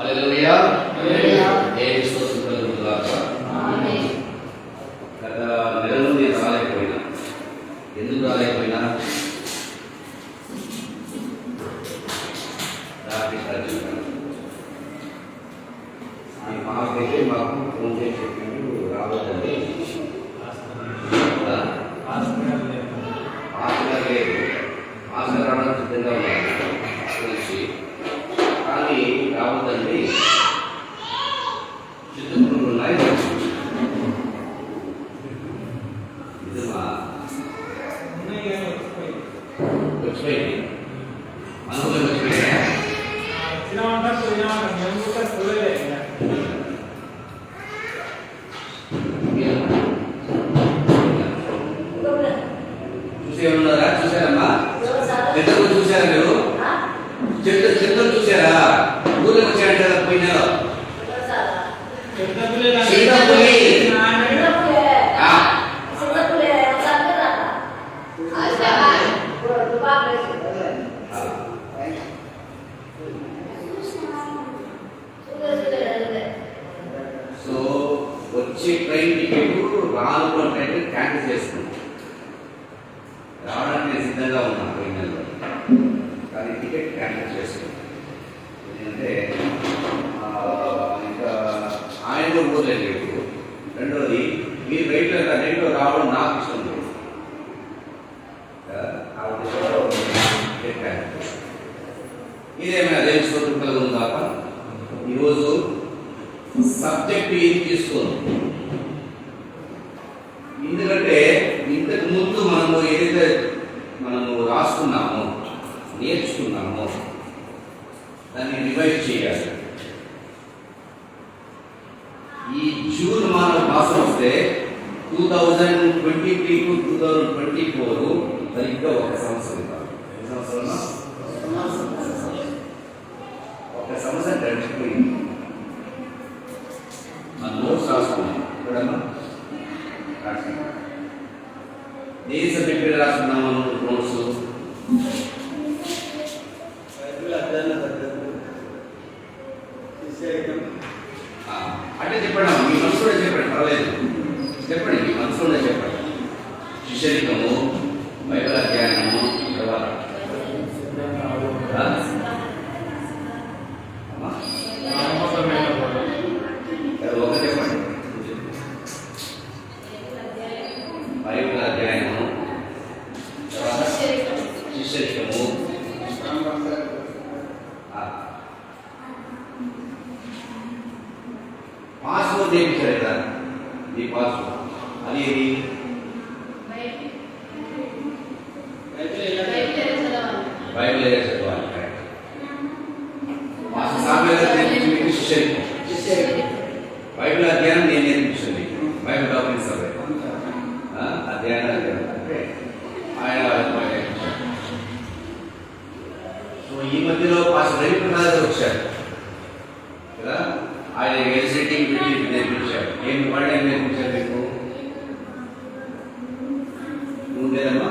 హల్లెలూయా. దేవుని స్తోత్రం కలుగును గాక. గత నెలలో నేను రాలేకపోయినా. ఎందుకు రాలేకపోయినా? మాకైతే మాకు ఫోన్ చేసి చెప్పిండు రావద్దని. ఆస్కర్ లేదు, ఆస్కర్ రావడం సిద్ధంగా ఉన్నారు గురించి, కానీ రావద్దండి చిత్తులు ఉన్నాయి. నిజమా? వచ్చిపోయింది అనుకుని వచ్చిపోయినా చూసేమన్నారా? చూసారమ్మా? చెట్టు చూసారా? మీరు చెట్టు చూసారా? ఊళ్ళకి వచ్చాయంటారా? పోయినా సో వచ్చే ట్రైన్ టికెట్ రాను ట్రైన్ క్యాన్సిల్ చేసుకున్నాం. రావడానికి నేను సిద్ధంగా ఉన్నాను పోయిన నెలలో, కానీ టికెట్ క్యాన్సిల్ చేసుకున్నాను. ఎందుకంటే ఇంకా ఆయన కూడా పోలేదు. రెండోది, మీరు రైట్లో రావడం నాకు ఇష్టం లేదు. ఆ ఉద్దేశంలో టికెట్ క్యాన్సిల్ చేస్తాను. ఇదేమైనా దేవుని స్తోత్రం కలుగును గాక. ఈరోజు సబ్జెక్ట్ ఏం తీసుకోను, ఎందుకంటే ఇంతకు ముందు ఏదైతే మనము రాసుకున్నామో నేర్చుకున్నామో దాన్ని రివైజ్ చేయాలి. ఈ జూన్ మాసం వస్తే 2023 to 2024 సరిగ్గా ఒక సంవత్సరం కాదు. ఎన్ని సంవత్సరాలు? ఒక సంవత్సరం గడిచిపోయింది. మన నోట్స్ రాసుకున్నాం ఎక్కడన్నా ఏ సబ్జెక్ట్ రాసుకున్నాము నోట్స్? అంటే చెప్పండి, మీ మనసులో చెప్పండి, పర్వాలేదు, చెప్పండి, మీ మనసులో చెప్పండి. శిష్యరికము, బైబిల్ అధ్యయనము, తర్వాత ఒక చెప్పండి. బైబిల్ అధ్యయనము, శిష్యరికము, పాస్వర్డ్ చేయించారు కదా, ఈ పాస్వర్డ్ అది బైబిల్ ఎలా చదవాలి. శిష్యరికం, బైబిల్ అధ్యయనం నేను నేర్పించండి. బైబిల్ డాక్యుమెంట్స్ అధ్యయనం అంటే ఆయన. సో ఈ మధ్యలో పాస్టర్ రవిప్రసాద్ గారు వచ్చారు కదా, ఆయన ఎలిజిటింగ్ నేర్పించారు. ఏమి వాళ్ళు ఏం నేర్పించారు మీకు? నువ్వు లేదమ్మా,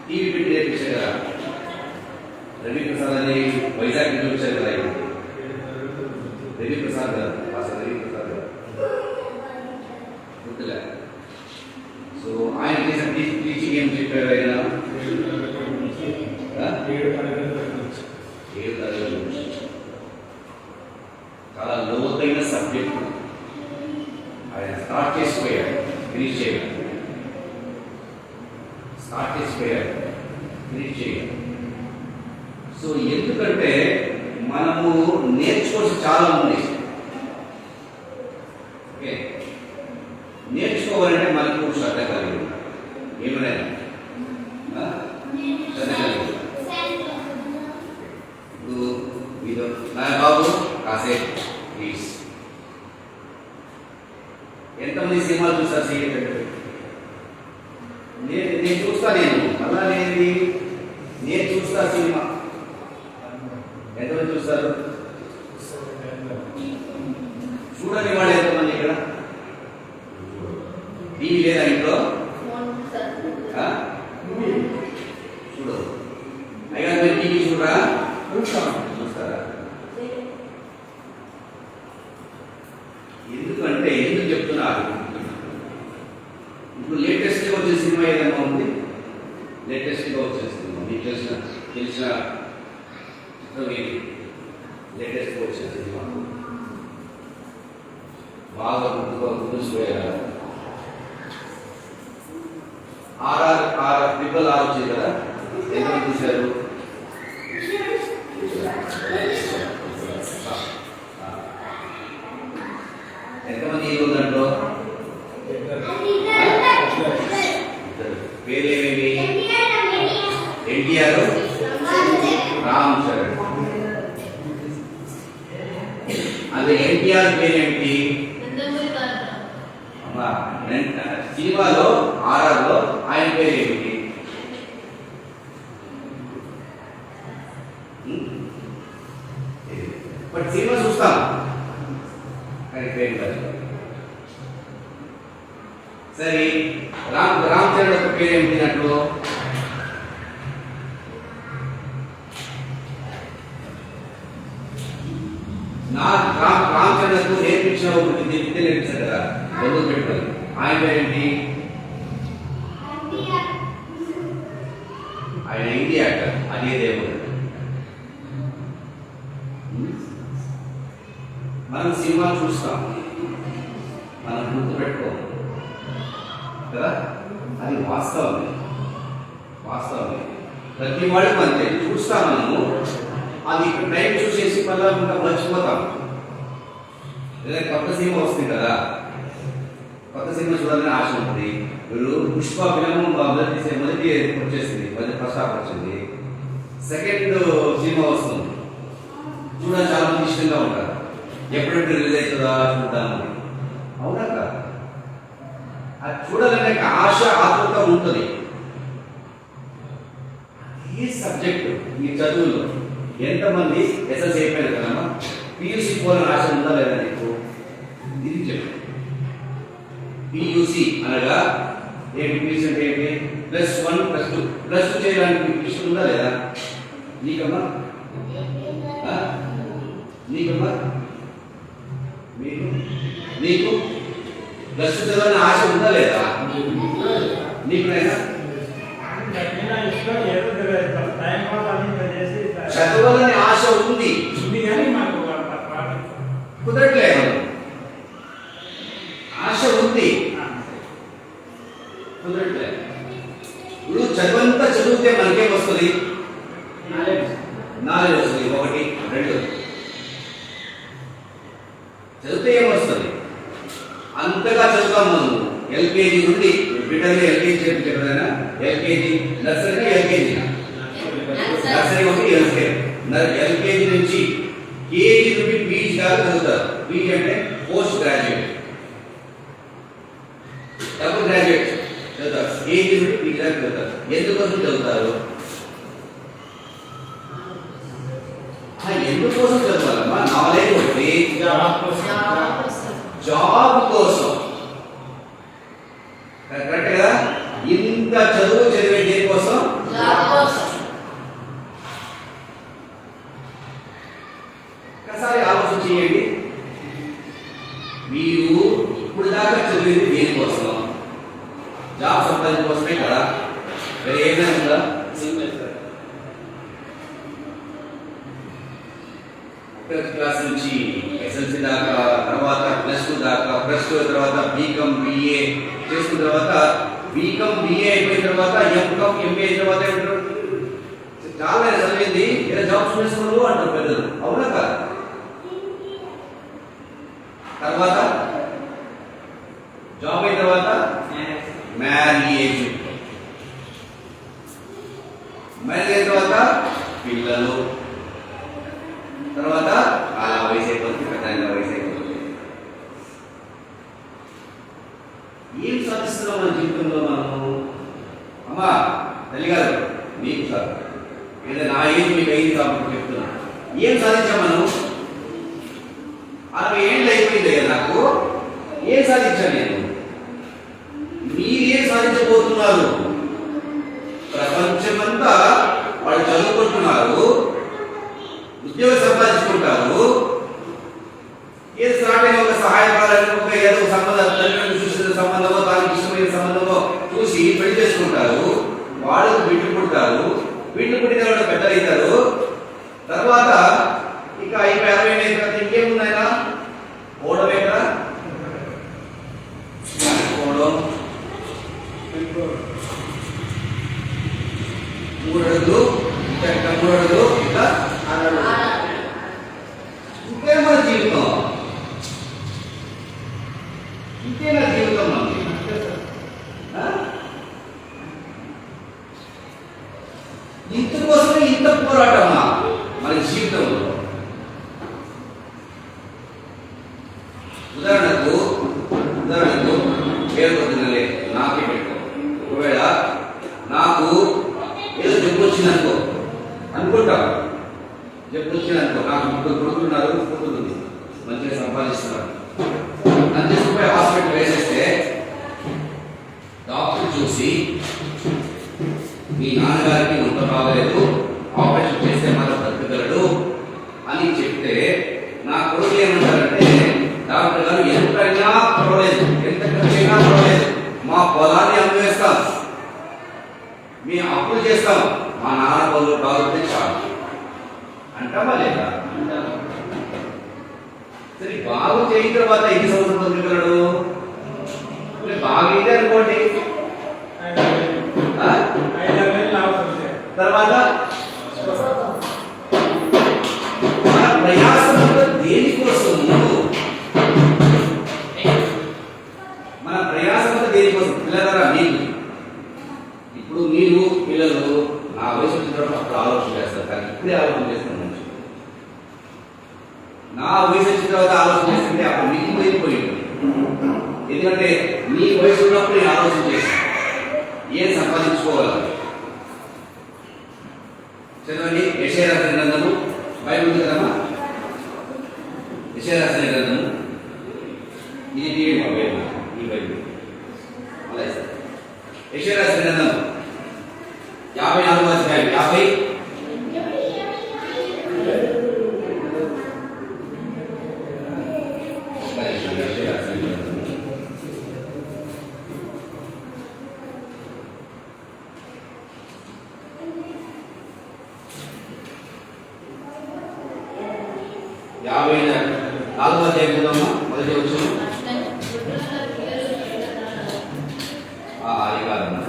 టీవీ పెట్టి నేర్పించారు కదా. రవిప్రసాద్ అని వైజాగ్ నుంచి వచ్చారు కదా, రవిప్రసాద్ గారు, పాస్టర్ రవిప్రసాద్ గారు గుర్తులే. సో ఆయన చేసిన టీచింగ్ ఏం చెప్పారు? ఆయన 7 తరగతుల నుంచి చాలా లోతైన సబ్జెక్ట్ ఆయన స్టార్ట్ చేసిపోయాడు, ఫినిష్ చేయాలి. సో ఎందుకంటే మనము నేర్చుకోవాల్సి చాలా ఉంది. ఓకే, నేర్చుకోవాలంటే మనకు శ్రద్ధ కలిగి ఉండాలి. ఏమైనా శ్రద్ధ కలిగి ఉండాలి. ఇప్పుడు నా బాబు కాసేపు ప్లీజ్. ఎంతమంది సినిమాలు చూస్తారు? నేను చూస్తా, అలా నేను చూస్తా సినిమా. ఎంతమంది చూస్తారు? చూడని వాళ్ళు ఎంతమంది ఇక్కడ? టీవీ లేదా ఇంట్లో? చూడదు. అయ్యా మీరు టీవీ చూడరా? ఎందుకు చెప్తున్నారు? ఇప్పుడు లేటెస్ట్గా వచ్చిన సినిమా ఏదైనా ఉంది? లేటెస్ట్గా వచ్చిన సినిమా మీకు తెలిసిన చిత్రం ఏది? లేటెస్ట్గా వచ్చిన సినిమా బాగా గుర్తుపోయారు. ట్రిపుల్ ఆర్ వచ్చింది కదా, ఎంత చూశారు? ఎంతమంది హీరో దాంట్లో? పేరేమేమి? ఎన్టీఆర్, రామ్ చరణ్. అది ఎన్టీఆర్ పేరేంటి? సినిమాలో ఆర్ఆర్లో ఆయన పేరు ఏమిటి? బట్ సినిమా చూస్తాం కానీ పేరు కాదు. సరే, రామ్ చరణ్ యొక్క పేరు ఏమిటి అన్నట్లు? రామ్ చరణ్ నేర్పించిన విద్య నేర్పించారు కదా, బంధువు పెట్టుకొని. ఆయన పేరేంటి? ఆయన హిందీ యాక్టర్ అజయ్ దేవగన్. మనం సినిమా చూస్తాం, మనం గుర్తుపెట్టుకోం కదా, అది వాస్తవమే. ప్రతి వాడికి అంతే, చూస్తాం మనము, అది ఇక్కడ టైం చూసేసి మళ్ళీ ఇంకా మర్చిపోతాం. లేదా కొత్త సినిమా వస్తుంది కదా, కొత్త సినిమా చూడాలని ఆశ ఉంటుంది. ఇప్పుడు పుష్ప ఫిలిం మొదటి వచ్చేసింది, ఫస్ట్ హాఫ్ వచ్చింది. సెకండ్ సినిమా వస్తుంది, చూడాలి చాలా మంది ఇష్టంగా ఉంటారు. ఎప్పుడెప్పుడు రిలీజ్ అవుతుందా చూద్దామని. అవునా కదా? అది చూడాలనే ఆశ ఆతృత ఉంటుంది. ఈ సబ్జెక్టు ఈ చదువులో ఎంతమంది ఎస్ఎల్సీ అయిపోయింది కదమ్మా, పియూసీ పోలని ఆశ ఉందా లేదా నీకు? ఇది చెప్పు. పియూసీ అనగా ఏంటి? పియూసీ అంటే ఏంటి? +1 +2 +2 చేయడానికి ఇష్టం ఉందా లేదా నీకమ్మా? నీకు +2 చదవాలని ఆశ ఉందా లేదా నీకునైనా? చదవాలని ఆశ ఉంది, కుదరట్లేదు. ఆశ ఉంది, కుదరట్లేదు. ఇప్పుడు చదువంతా చదివితే మనకేం వస్తుంది? నాలెడ్జ్ వస్తుంది. 1 2 చదివితే ఏమొస్తుంది? అంతగా చదువుతాం మనం. ఎల్కేజీ నుండి బిడ్డలు ఎల్కేజీ చెప్పారైనా, ఎల్కేజీ నర్సరీ, ఎల్కేజీ నర్సరీ ఒకటి, ఎల్కేజీ నుంచి కేజీ నుండి పీజీ దాకా చదువుతారు. పీజీ అంటే పోస్ట్ గ్రాడ్యుయేట్, డబుల్ గ్రాడ్యుయేట్ చదువుతారు. కేజీ నుండి పీజీ దాకా చదువుతారు. ఎందుకోసం చదువుతారు? ఎందుకోసం చదవాలమ్మా? నాలెడ్జ్ ఒకటి, జాబ్ కోసం. కరెక్ట్ కదా? ఇంత చదువు చదివే దేనికోసం? ఒకసారి ఆలోచన చేయండి. మీరు ఇప్పుడు దాకా చదివేది దేనికోసం? జాబ్ సంపాదించడం కోసమే కదా? వేరే ఏమైనా ఉందా? క్లాస్ నుంచి ఎస్ఎల్సీ దాకా, తర్వాత +2 దాకా, +2 తర్వాత బీకామ్ BA చేసుకున్న తర్వాత, బీకామ్ BA అయిపోయిన తర్వాత ఎంకామ్ MA అయిన తర్వాత చాలా చదివింది ఏదో జాబ్స్ చేసుకున్నారు అంటారు పెద్దలు. అవునా కాదు? తర్వాత జాబ్ అయిన తర్వాత మ్యారేజ్ అయిన తర్వాత పిల్లలు, తర్వాత అలా వయసు అయిపోతుంది, పెద్ద వయసు అయిపోతుంది. ఏం సాధిస్తున్నాం మన జీవితంలో మనము? అమ్మా తల్లి గారు, మీకు సార్ ఏదో నా ఏజ్ మీకు అయింది కాబట్టి చెప్తున్నా. ఏం సాధించాం మనం? 60 ఏళ్ళు అయిపోయింది నాకు. ఏం సాధించాను నేను? మీరేం సాధించబోతున్నారు? ప్రపంచమంతా వాళ్ళు చదువుకుంటున్నారు, ఉద్యోగం సంపాదించుకుంటారు. ఏది స్టార్ట్ అయిన ఒక సహాయకాల ఇంతే నా జీవితం ఉంది. ఇందుకోసమే ఇంత పోరాటమా మన జీవితంలో? ఉదాహరణకు పేరు పొద్దునలే నాకే పెట్టుకో. ఒకవేళ నాకు ఏదో జబ్బు వచ్చిందనుకో, అనుకుంటాం జబ్బు వచ్చిందనుకో, నాకు ముగ్గురు కొడుకున్నారు, కూతురు ఉంది, మంచిగా సంపాదిస్తున్నారు, నన్ను తీసుకుపోయి హాస్పిటల్ వేసేస్తే డాక్టర్ చూసి మీ నాన్నగారికి ఒంట బాగలేదు, ఆపరేషన్ చేస్తే మనం బతకగలడు అని చెప్తే నా కొడుకు ఏమంటారంటే, డాక్టర్ గారు ఎంతైనా పర్వాలేదు, ఎంత ఖర్చైనా పర్వాలేదు, మా పొలాన్ని అమ్మేస్తాం, మేము అప్పులు చేస్తాం, మా నాన్న పనులు బాగుంటే చాలు అంటామా లేదా? సరే, బాగు చేయిన తర్వాత ఎన్ని సంవత్సరం బతకగలడు? బాగైతే అనుకోండి, తర్వాత మన ప్రయాసంలో దేనికోసము? మన ప్రయాసంలో దేనికోసం? పిల్లలరా, మీకు ఇప్పుడు మీరు పిల్లలు నా వయసు వచ్చినప్పుడు అప్పుడు ఆలోచన చేస్తారు, కానీ ఇప్పుడే ఆలోచన చేస్తాను. మంచి నా వయసు వచ్చిన తర్వాత ఆలోచన చేస్తుంటే అప్పుడు మీకు వెళ్ళిపోయింది. ఎందుకంటే మీ వయసు ఉన్నప్పుడు నేను ఆలోచన చేస్తాను ఏం సంపాదించుకోవాలి. చదవండి, యెషయా రాసిన గ్రంథము, బైబిల్ ఉంది కదమ్మా, యెషయా రాసిన గ్రంథము, ఇది మా బైబిల్, ఈ బైబిల్ అలా యెషయా రాసిన గ్రంథం 54వ అధ్యాయం 50 54వ అధ్యాయం చూద్దామా, మొదటి వచనం. అది కాదమ్మా,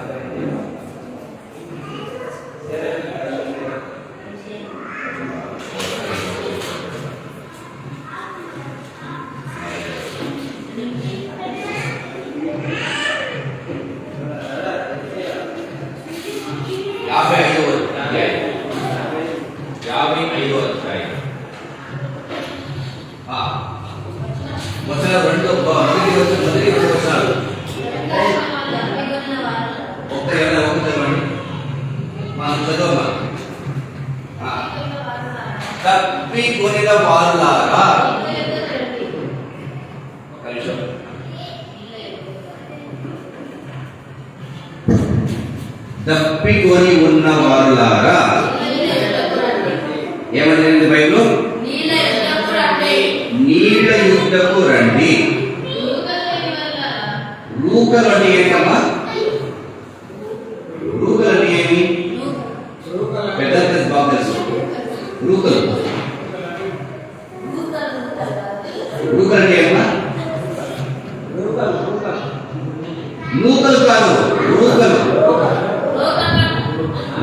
తప్పికొనిన వారులారా, తప్పికొని ఉన్న వారులారా ఏమని బైబిల్? నీళ్ళ యుద్ధకు రండి. రూకలు అంటే ఏంటమ్మా? రూకలు అంటే ఏమి? పెద్ద బాగా తెలుసు. రూకలు రూకలు అంటే ఏమన్నా? నూకలు కాదు, రూకలు.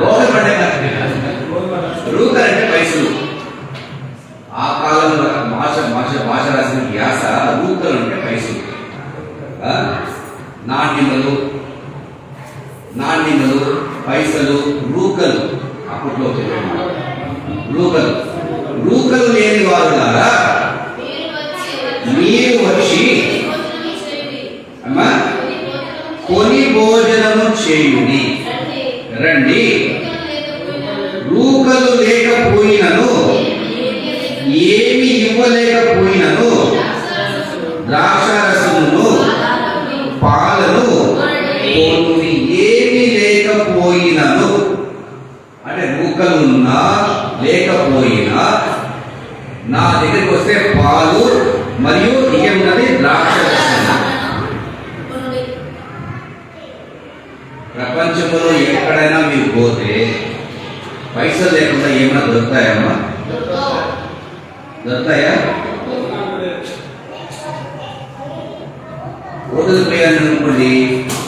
లోకం అంటే రూకలు అంటే పైసలు. ఆ కాలంలో భాష రాసిన వ్యాస రూకలు అంటే పైసలు. నాణ్యములు, పైసలు, రూకలు అప్పట్లో రూకలు లేని వారులారా మీరు వచ్చి అమ్మా కొని భోజనము చేయుడి రండి. రూకలు లేకపోయినను, ఏమి ఇవ్వలేకపోయినను, ద్రాక్షారసమును పాలను ఏమి లేకపోయినను, అంటే రూకలున్నా లేకపోయినా నా దగ్గరికి వస్తే పాలు మరియు ఏమున్నది? ద్రాక్షరసం. ప్రపంచంలో ఎక్కడైనా మీరు పోతే పైసలు లేకుండా ఏమైనా దొరుకుతాయమ్మా? దొరుకుతాయా? హోటల్ పోయాను అనుకోండి,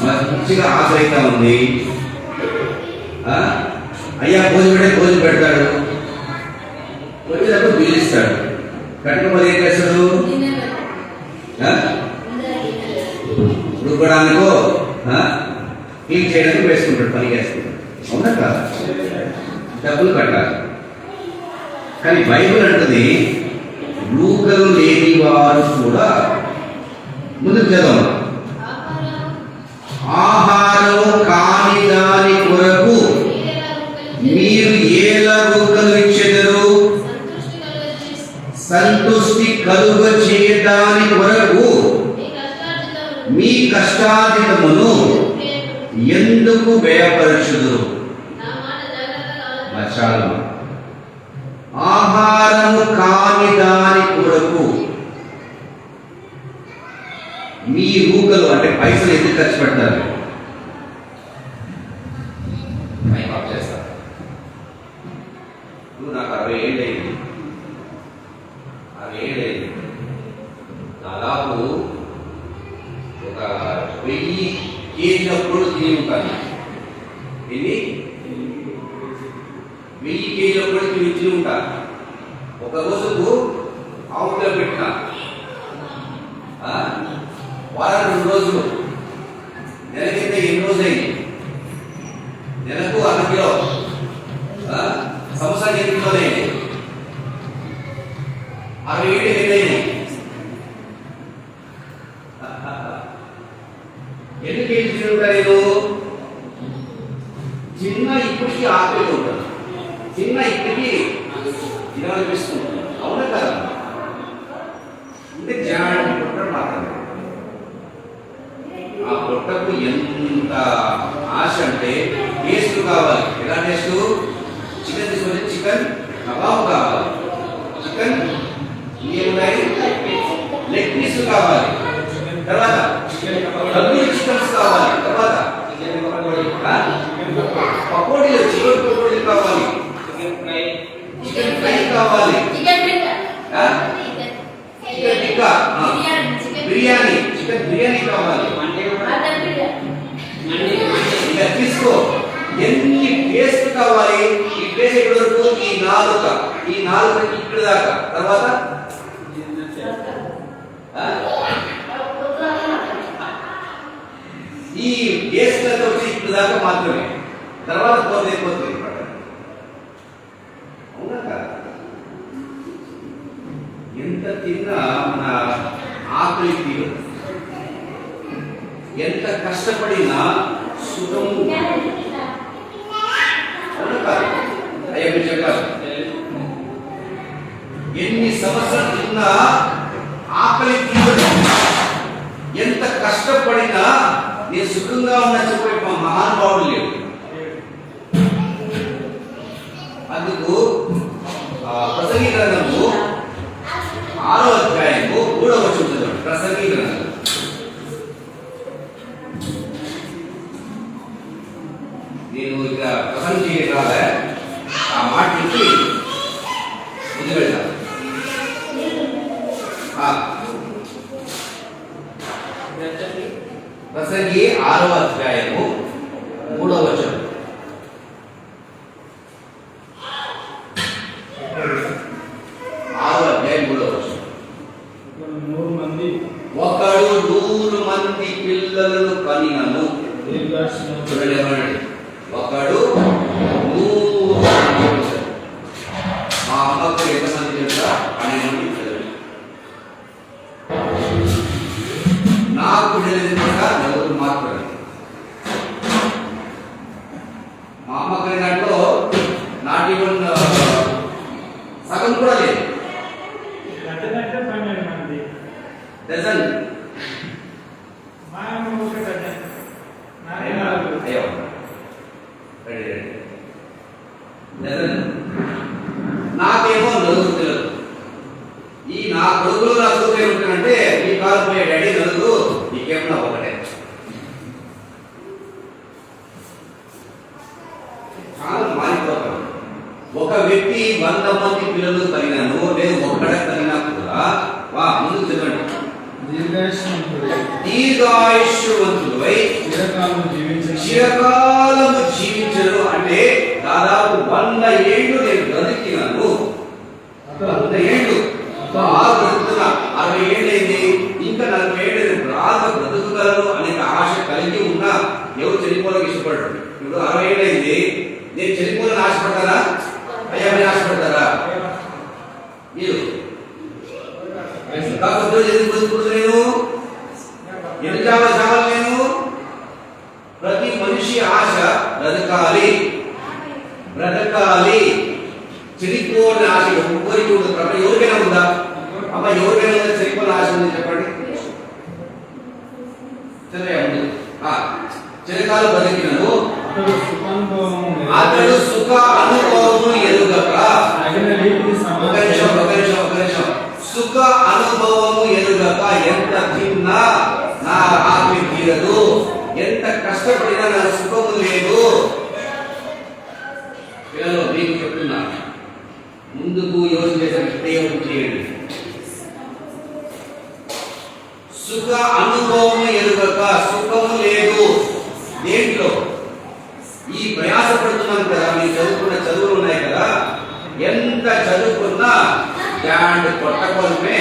మంచిగా ఆకలిగా ఉంది, అయ్యా భోజనం పెడతాడు, వచ్చేటప్పుడు బిల్లు ఇస్తాడు, కట్టుకోవాలి ఏం చేస్తాడు? రుబ్బడానికో క్లీన్ చేయడానికి వేసుకుంటాడు, పని వేసుకుంటాడు. అవునా కాదు? డబ్బులు కట్టాలి. కానీ బైబిల్ అంటది రూకలు లేని వారు కూడా, ముందుకు చదవను, ఆహారం కాని దాని కొరకు మీరు ఏలా రూకలు ఇచ్చెదరు? సంతృష్టి కలుగ చేయడాని కొరకు మీ కష్టార్జితమును ఎందుకు వ్యయపరచుదురు? చాలు. ఆహారము కాని దాని కొరకు మీ రూకలు అంటే పైసలు ఎందుకు ఖర్చు పెడతారు? చేస్తారు. నువ్వు నాకు 60 ఏళ్ళు అయింది, 60 ఏళ్ళు అయింది, దాదాపు ఒక 1000 కేజీల పొడు తిని ఉంటాను. ఎన్ని 1000 కేజీల పొడి తిని ఉంటాను. ఒక రోజుకు ఆవులో పెట్టిన వారం 2 రోజులు, నెలకైతే ఎన్ని రోజులు అయింది? నెలకు 1 కిలో, సంవత్సరానికి ఎన్ని కిలోలు అయింది? 67 ఎన్నైంది? ఎన్ని కేజీలు తింటారు? నేను చిన్న ఇప్పటికీ ఆకలి ఉంటాను, చిన్న ఇప్పటికీ తినాలనిపిస్తుంది. అవునా కదా? అంటే జనానికి పుట్టడం మాత్రమే. ఆ పుట్టకు ఎంత ఆశ అంటే టేస్ట్ కావాలి. ఎలా టేస్ట్? చికెన్ తీసుకుంటే చికెన్ కబాబ్ కావాలి, చికెన్ ఏమున్నాయి లెగ్ పీస్ కావాలి, తర్వాత చికెన్స్ కావాలి, తర్వాత పకోడీలు, చికెన్ పకోడీలు కావాలి, చికెన్ ఫ్రై కావాలి, చికెన్ టిక్కా, బిర్యానీ, చికెన్ బిర్యానీ కావాలి. ఇక తీసుకో, ఎన్ని టేస్ట్ కావాలి. ఈ టేస్ట్ ఎక్కడ వరకు? ఈ నాలుగు ఇక్కడ దాకా. తర్వాత ఈ టేస్ట్ వచ్చి ఇక్కడ దాకా మాత్రమే. తర్వాత పోతే అవునా కదా? ఎంత తిన్నా మన ఆకలి తీరదు, ఎంత కష్టపడినా సుఖం. అవునా కాదు? అయ్యా మీరు చెప్పారు, ఎన్ని సంవత్సరాలు తిన్నా ఆకలి తీరదు, ఎంత కష్టపడినా నేను సుఖంగా ఉన్నా చెప్పే మహానుభావుడు లేవు. అందుకు ప్రసంగి గ్రంథము 6వ అధ్యాయము 3వ వచనం. ప్రసంగి గ్రంథం నేను ఇక ప్రసంగం చేయగల ఆ మాట నుంచి ముందు వెళ్తాను. ప్రసంగి 6వ అధ్యాయము 3వ వచనం. ఒకడు 100 మంది పిల్లలను కనినను. చూడండి ఏమన్నాడు? ఒకడు 100 మంది. మా అమ్మకు ఎంతమంది తెలుసా? 12 మంది పిల్లలు. నాకు తెలియదు కూడా 4 మాత్రమే. మా అమ్మకు దాంట్లో నాటి సగం కూడా లేదు. డజన్ నాకేమో 4 తెలియదు. ఈ నా కొడుకులు నా కొడుకు ఏమంటారంటే, ఈ కాలం పోయే డాడీ 4, నీకేమన్నా ఒకటే. చాలా మారిపోతాం. ఒక వ్యక్తి 100 మంది పిల్లలు కలిగినాను, లేదు ఒక్కడే కలిగినా కూడా ముందు చదవండి. దీర్ఘాయుష్యవంతుడై చిరకాలము జీవించరు. అంటే దాదాపు 100 ఏళ్ళు నేను బ్రతికినాను. 100 ఏళ్ళు బాగా బ్రతుకుతున్నా. 60 ఏళ్ళు అయింది, ఇంకా 40 ఏళ్ళు బాగా బ్రతుకుగా చదువుకోగలను అనే ఆశ కలిగి ఉన్నా ఎవరు చనిపోవాలని ఇష్టపడరు. ఇప్పుడు 60 ఏళ్ళు అయింది, నేను చనిపోవాలని ఆశపడతారా? అయ్యా మీరు ఆశపడతారా? మీరు ఇంకా కొద్ది ఎందుకు బతుకుతున్నాను, ఎందుకు చావాలి నేను? ప్రతి మనిషి ఆశ బ్రతకాలి, చనిపోవాలని ఆశ ఎవరికి ఉండదు. ప్రపంచం ఎవరికైనా ఉందా? అమ్మ ఎవరికైనా ఉందా చనిపోవాలని ఆశ ఉంది చెప్పండి. సరే ఉంది. చిరకాలు బతికినను అతడు సుఖ అనుభవము ఎరుగక, ఒక నిమిషం, సుఖ అనుభవము ఎరుగక ఎంత తిన్నా నా ఆకలి తీరదు, ఎంత కష్టపడినా నా సుఖము లేదు. పిల్లలు మీకు చెప్తున్నా, ముందుకు యోచన చేయండి. సుఖ అనుభవము ఎరుగక, సుఖము లేదు దేంట్లో? ఈ ప్రయాసపడుతున్నాను కదా, మీరు చదువుకున్న చదువులు ఉన్నాయి కదా, ఎంత చదువుకున్నా జాండ్ కొట్టకొలమే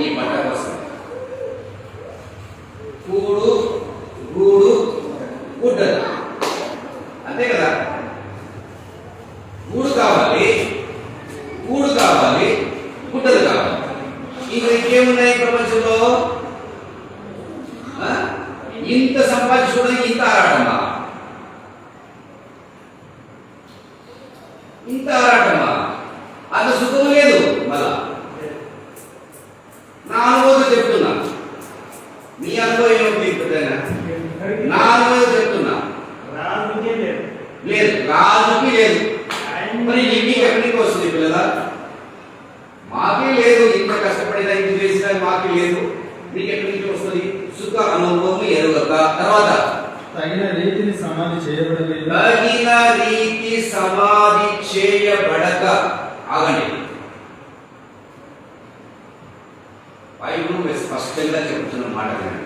ఈ పంట కోసం. కూడు గూడు గుడ్డలు, అంతే కదా. గూడు కావాలి, గుడ్డలు కావాలి. ఇంకా ఇంకేమున్నాయి ప్రపంచంలో? ఇంత సంపాదించుకోవడానికి ఇంత ఆరాటమా? అంత సుఖం లేదు. మళ్ళా నా అనుభవం చెప్తున్నా, మీ అనుభవం ఏమవుతుంది? నా అనుభవం చెప్తున్నా, లేదు రాజుకి లేదు. మరి నీకు ఎక్కడికి వస్తుంది పిల్లల? మాకే లేదు, ఇంత కష్టపడినా ఇంత చేసినా మాకే లేదు, మీకు ఎక్కడి నుంచి వస్తుంది? సుఖ అనుభవం ఎరుగక. తర్వాత తగిన రీతిని సమాధి చేయబడక. ఆగండి, బైబిల్ స్పష్టంగా చెప్తున్న మాట వినండి.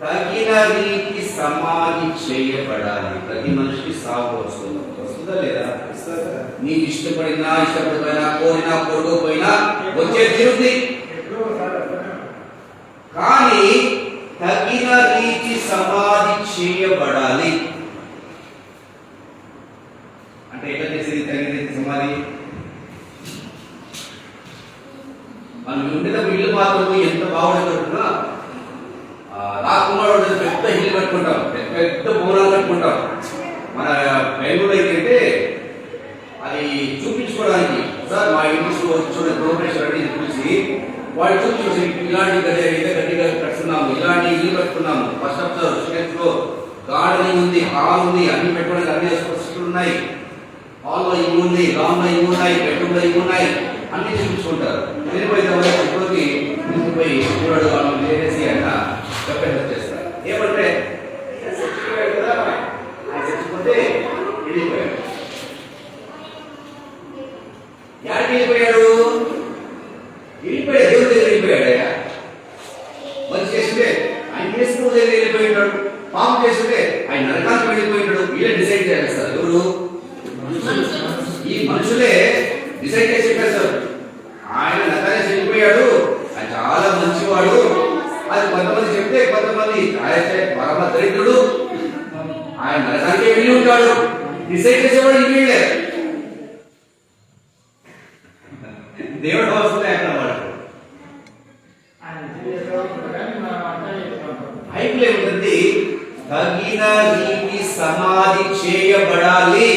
తగిన రీతి సమాధి చేయబడాలి. ప్రతి మనిషికి సాగు వస్తుందా లేదా? నీకు ఇష్టపడినా ఇష్టపడిపోయినా, కోరినా కోరుకోపోయినా వచ్చే తిరుగుతుంది. కానీ తగిన రీతి సమాధి చేయబడాలి అంటే ఎట్లా చేసేది? తగిన రీతి సమాధి మనం ఉండేటప్పుడు ఇల్లు మాత్రం ఎంత బాగుంటుందా, రాకుమారుడు పెద్ద ఇల్లు కట్టుకుంటాం, పెద్ద భవనాలు కట్టుకుంటాం. మన బెంగళూరు అయితే అది చూపించుకోవడానికి, సార్ మా ఇంటి చూడండి ప్రోగ్రెస్ రెడీ చూసి వాళ్ళు చూపించి ఇలాంటి గట్టిగా కట్టుకున్నాము, ఇలాంటి ఇల్లు కట్టుకున్నాము, first of second floor, gardening ఉంది, హాల్ ఉంది, అన్ని పెట్టుకోవడానికి అన్ని వసతులు ఉన్నాయి. హాల్లో ఇవి ఉంది, లాన్ లో ఇవి ఉన్నాయి, బెడ్రూమ్ లో ఇవి ఉన్నాయి, అన్ని చూపించుకుంటారు. వెళ్ళిపోయిన ఇప్పటికి తీసుకుపోయి చూడాడు వాళ్ళు వేరేసి అన్న చెప్పేసి చేస్తారు. ఏమంటే ఆయన చచ్చిపోతే వెళ్ళిపోయాడు. యాడికి వెళ్ళిపోయాడు? దేవుడి దగ్గర వెళ్ళిపోయాడు. మంచి చేస్తుంటే ఆయన చేసుకున్న దగ్గర వెళ్ళిపోయినాడు, పాపం చేస్తుంటే ఆయన నరకానికి వెళ్ళిపోయినాడు. వీళ్ళే డిసైడ్ చేస్తారు. ఎవరు? ఈ మనుషులే డిసైడ్ చేసి చెప్పేస్తారు. ఆయన నరకానికి వెళ్ళిపోయాడు, ఆయన చాలా మంచివాడు. అది కొంతమంది చెప్తే కొంతమంది ఆయన పరమ దరిద్రుడు, ఆయన నరకానికి వెళ్ళి ఉంటాడు. డిసైడ్ చేసేవాడు వీళ్ళే. దేవుడు వస్తుంది అక్కడ వాడు బైబిల్ ఏముంటుంది? తగిన రీతి సమాధి చేయబడాలి.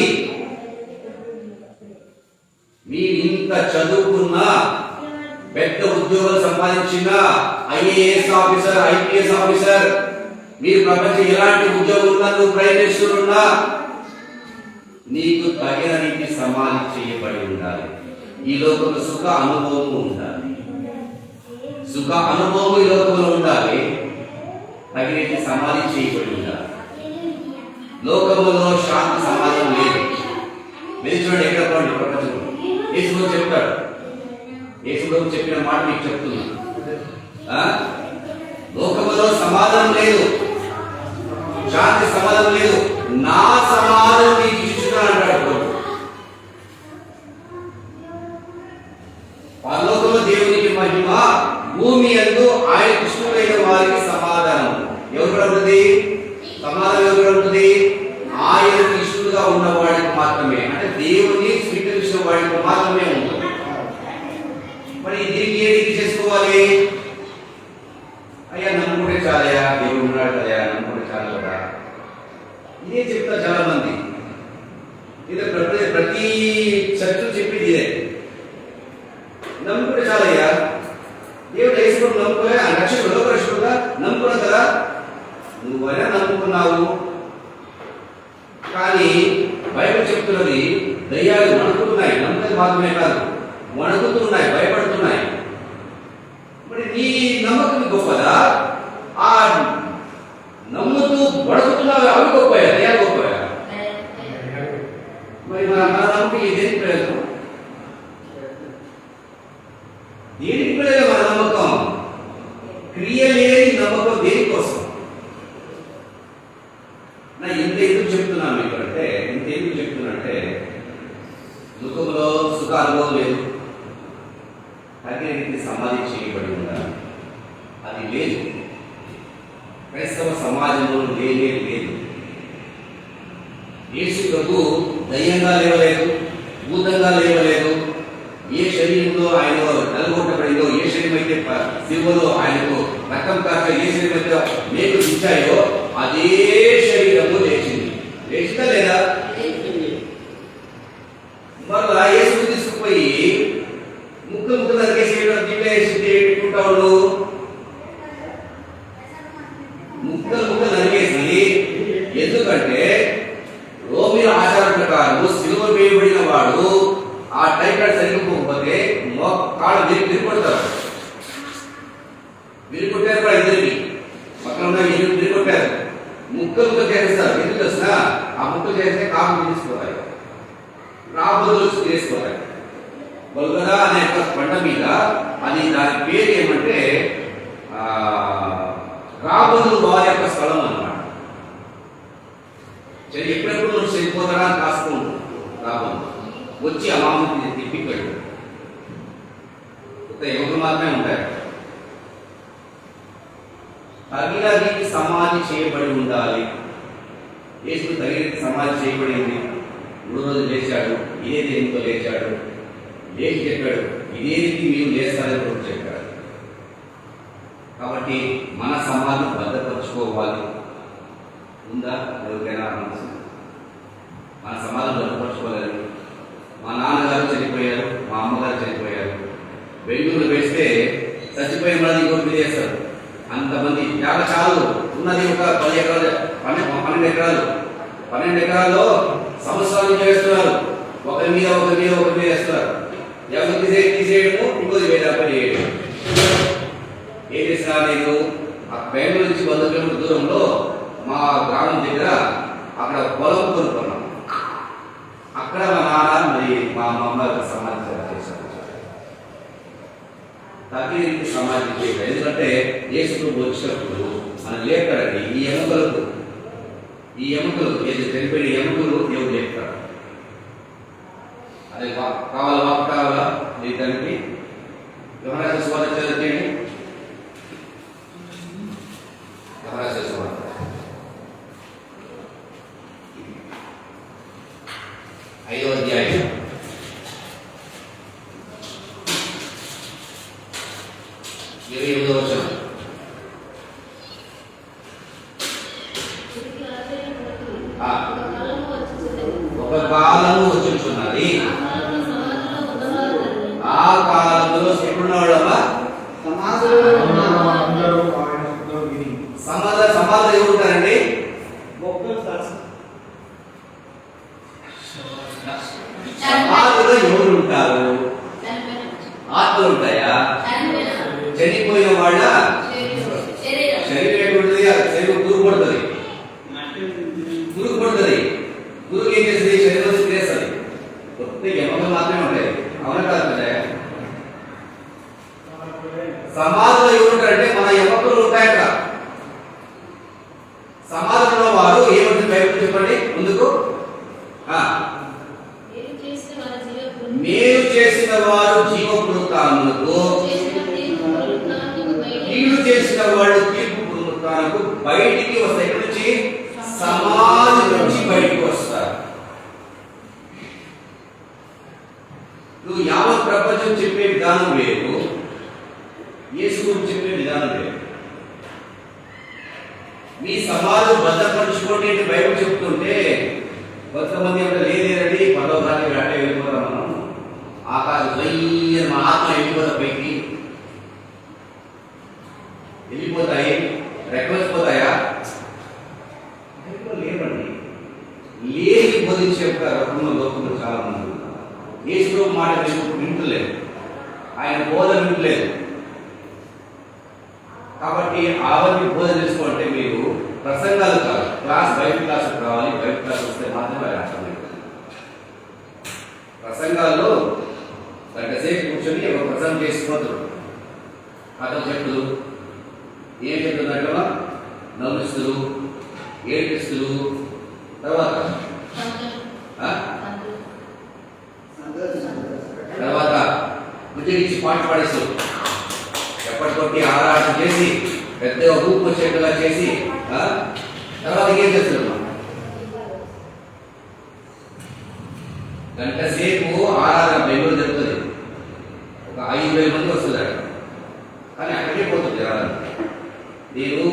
మీరు ఇంత చదువుకున్నా, పెద్ద ఉద్యోగాలు సంపాదించిన, ఐఏఎస్ ఆఫీసర్, ఐపీఎస్ ఆఫీసర్, మీరు ప్రపంచం ఎలాంటి ఉద్యోగం ఉన్నా, నువ్వు ప్రైమ్ మినిస్టర్ ఉన్నా, నీకు తగిన రీతి సమాధి చేయబడి ఉండాలి. ఈ లోకంలో సుఖ అనుభవం ఉండాలి, సుఖ అనుభవం ఈ లోకంలో ఉండాలి. తగినట్టు సమాధి చేయబడి ఉండాలి. లోకంలో శాంతి సమాధానం లేదు. మీరు చూడండి, ఎక్కడ పోండి ప్రపంచంలో యేసు చెప్తాడు. యేసు చెప్పిన మాట మీకు చెప్తున్నా, లోకంలో సమాధానం లేదు, శాంతి సమాధానం లేదు. నా సమాధానం నీకు ఇచ్చుచున్నాను అంటాడు. పరలోకంలో దేవునికి మహిమ, భూమి యందు ఆయన ఇష్టమైన వారికి సమాధానం. ఉంటుంది? సమాధానం ఎవరు ఉంటుంది? ఆయనకు ఇష్టలుగా ఉన్న వాడికి మాత్రమే, అంటే దేవుని స్వీకరించిన వాడికి మాత్రమే ఉంటుంది. మరి దీనికి ఏది చేసుకోవాలి? అయ్యా నమ్ముకుంటే చాలయా, దేవుడు ఉన్నాడు కదా, నమ్ముకుంటే చాలు కదా, ఇదే చెప్తారు చాలా మంది. ఇదే ప్రతి చర్చలు చెప్పేది ఇదే, నమ్ముకుంటే చాలయ్యా, దేవుడు వేసుకుని నమ్ముకోలే, ఆ రక్షకుడు లోకరక్షకుడుగా నమ్ముకున్నావు కదా, నువ్వైనా నమ్ముకున్నావు. కానీ బైబిల్ చెప్తున్నది దయ్యాలు వణుకుతున్నాయి, నమ్మకం మాత్రమే కాదు, వణుకుతున్నాయి, భయపడుతున్నాయి. మరి నీ నమ్మకం గొప్పదా? ఆ నమ్ముతూ వణుకుతున్నావు అవి గొప్పయా, దయ్యాలు గొప్పయా? మరి మన నమ్మకం ఇదేం ప్రయోజనం? దేనికి ప్రయోజనం మన నమ్మకం? క్రియ లేని నమ్మకం దేనికోసం? నా ఇంత ఎందుకు చెప్తున్నాను మీకంటే, ఇంత ఎందుకు చెప్తున్నానంటే, దుఃఖంలో సుఖాల్లో లేదు, తగిన సమాధి చేయబడి ఉండాలి. అది లేదు, క్రైస్తవ సమాజంలో లేనే లేదు. యేసు ప్రభు దయ్యంగా లేవలేదు, భూతంగా లేవలేదు. ఏ శరీరంలో ఆయన నలుగొట్టబడిందో, ఏ శరీరం అయితే శివులో ఆయనకు రక్తం కాక ఏ శరీరం అయితే మేకులు ఇచ్చాయో అదే శరీరము లేచింది. లేచిందా లేదా? మరలా యేసుని తీసుకుపోయి ముక్కలు నరికేసి పెట్టుకుంటాడు. ముక్కలు నరికేసి, ఎందుకంటే రోమిల ఆచారం ప్రకారం సిలువ వేయబడిన వాడు ఆ టైఫాయిడ్ సరిపోకపోతే కాళ్ళు విరిగొడతారు. విరిగొట్టారు కూడా ఇద్దరికి, పక్కన ఉన్న విరిగొట్టారు, ముక్కలు చేస్తారు. ఎందుకు వచ్చినా ఆ ముక్కలు చేస్తే కాపు తీసుకోవాలి, రాబోతులు తీసుకోవాలి. బొల్గదా అనే పంట మీద అది దాని పేరు ఏమంటే రాబోతులు వారి యొక్క స్థలం అన్నమాట. ఎప్పుడెప్పుడు నువ్వు చనిపోతారా అని కాస్తూ ఉంటాడు. రాబోతు వచ్చి ఆ మామూలు తిప్పిపోయాడు. యువకులు మాత్రమే ఉంటారు. తగిన రీతి సమాధి చేయబడి ఉండాలి. యేసు తగిన రీతి సమాధి చేయబడింది. 3 రోజులు లేచాడు, ఇదే దేనితో లేచాడు, లేచి చెప్పాడు ఇదే రీతి మీరు లేస్తారని కూడా చెప్పాడు. కాబట్టి మన సమాధి భద్రపరచుకోవాలి. ఉందా ఎవరికైనా మనసు? మన సమాధి భద్రపరచుకోలేదు. మా నాన్నగారు చనిపోయారు, మా అమ్మగారు చనిపోయారు, వెలుగులు వేస్తే చచ్చిపోయిన వాళ్ళని ఇంకోటి చేస్తారు. అంతమంది చాలు ఉన్నది ఒక 10 ఎకరాలు, 12 ఎకరాలు. 12 ఎకరాల్లో సంవత్సరాలు చేస్తున్నారు. ఒకరి మీద వేస్తున్నారు. ఎవరు తీసేయడము, ఇంకోది వేదాపడి చేయడం. ఏం చేసినా నేను ఆ బెంగళూరు నుంచి 100 కిలోమీటర్ దూరంలో మా గ్రామం దగ్గర అక్కడ పొలం కొనుక్కున్నాం. అక్కడ మా నాన్న మరి మా అమ్మ సమాధి చేశారు. తగిన సమాధి చేయడం. ఎందుకంటే యేసు వచ్చినప్పుడు మనం లేపాడండి. ఈ ఎముకలు ఏది చనిపోయిన ఎముకలు దేవుడు లేపుతాడు. అదే కావాలా దానికి యోహాను సువార్త చదివితే 5వ అధ్యాయం 28వ వచనం. ఒక కాలము వచ్చుచున్నది, ఆ కాలంలో ఎప్పుడున్నవాడమ్మా సమాధి ఎవరు ఉంటారండి? సమాధిలో ఎవరు ఉంటారు? ఆత్మలు ఉంటాయా? చనిపోయిన వాళ్ళ శరీరం ఎటువంటిది? శరీరం గురుపడుతుంది. గురువు ఏం చేస్తుంది? శరీరం తినేస్తుంది. కొత్త ఎముకలు మాత్రమే ఉంటాయి. అవునా కాదు? సమాధిలో ఎవరుంటారంటే మన ఎముకలు ఉంటాయి. అక్కడ సమాధిలో వారు ఏమంటుంది? బైబిల్ చెప్పండి ముందుకు. మీరు చేసిన మీ సమాజం భద్రపరుచుకోండి అంటే బైబిల్ చెప్తుంటే కొంతమంది లేదండి పదోగానికి అట్టే వెళ్ళిపోతాం మనం ఆకాశం వెయ్యి మన ఆత్మ వెళ్ళిపోతా పైకి వెళ్ళిపోతాయి రెక్కలిపోతాయా లేవండి. లేని బోధించే యొక్క రకంలో లోకంలో చాలా మంది యేసు మాట వింటలేదు, ఆయన బోధ వింటలేదు. కాబట్టి ఆవరణ బోధన చేసుకోవాలంటే మీరు ప్రసంగాలు కాదు, బైబిల్ క్లాస్ కావాలి. బైబిల్ క్లాస్ వస్తే మాత్రమే అది అర్థమవుతుంది. ప్రసంగాల్లో గంటసేపు కూర్చొని ఒక ప్రసంగం చేసుకోవద్దు. కథలు చెట్లు ఏం చెప్తున్నట్టు నవ్విస్తులు ఏడిపిస్తులు తర్వాత ఉద్యోగించి పాట పాడేస్తారు. ఎప్పటికొట్టి ఆరాటం చేసి పెద్దగా ఊపు వచ్చేట్టుగా చేసి తర్వాత ఏం చేస్తారు? గంట సేపు ఆరాధన బెంగళూరు జరుగుతుంది. ఒక 5,000 మంది వస్తున్నారు, కానీ అక్కడికే పోతుంది ఆరాధన. నేను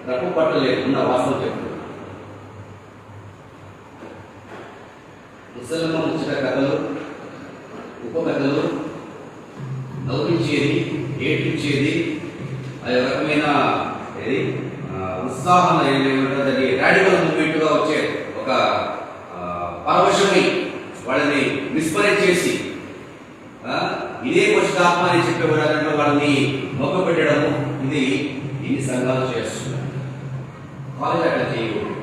తప్పు పట్టలేదు, ఉన్న వాస్తవం చెప్తాను. ముసలమ్మ ముచ్చట కథలు, ఉపకథలు, నవ్వించేది, ఏడ్పించేది, అది రకమైన ఉత్సాహం ఏమిటది రాడికల్ మూవ్మెంట్గా వచ్చే ఒక పరవశమై వాళ్ళని విస్మరణ చేసి ఇదే పరిశుద్ధాత్మ అని చెప్పేవారంటే వాళ్ళని మొక్కపెట్టడము, ఇది ఎన్ని సంఘాలు చేస్తున్నారు. కాలేజ్ అట్లా చేయకూడదు.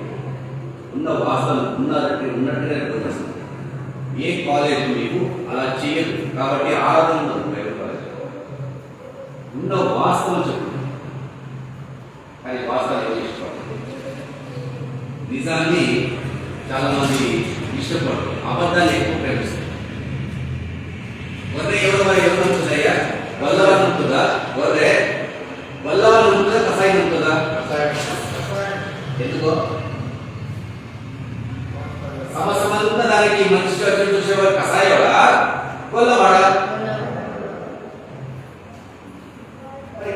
ఉన్న వాస్తవం ఉన్నట్టుగా ప్రదర్శన. ఏ కాలేజ్ మీకు అలా చేయదు. కాబట్టి ఆరాధన ఉండదు. బైబిల్ కాలేజ్ ఉన్న వాస్తవం చెప్పు, కానీ వాస్తవాన్ని ఇష్టపడదు. నిజాన్ని చాలా మంది ఇష్టపడరు, అబద్ధాన్ని ఎక్కువ ప్రేమిస్తారు. గొర్రె ఎవరు ఉంటుందయ్యా? వల్లవాళ్ళు ఉంటుందా? గొర్రె వల్లవాళ్ళు ఉంటుందా? కషాయం ఉంటుందా? ఎందుకో సమస్య దానికి మంచి చూసేవాడు కషాయవాడా వల్లవాడా?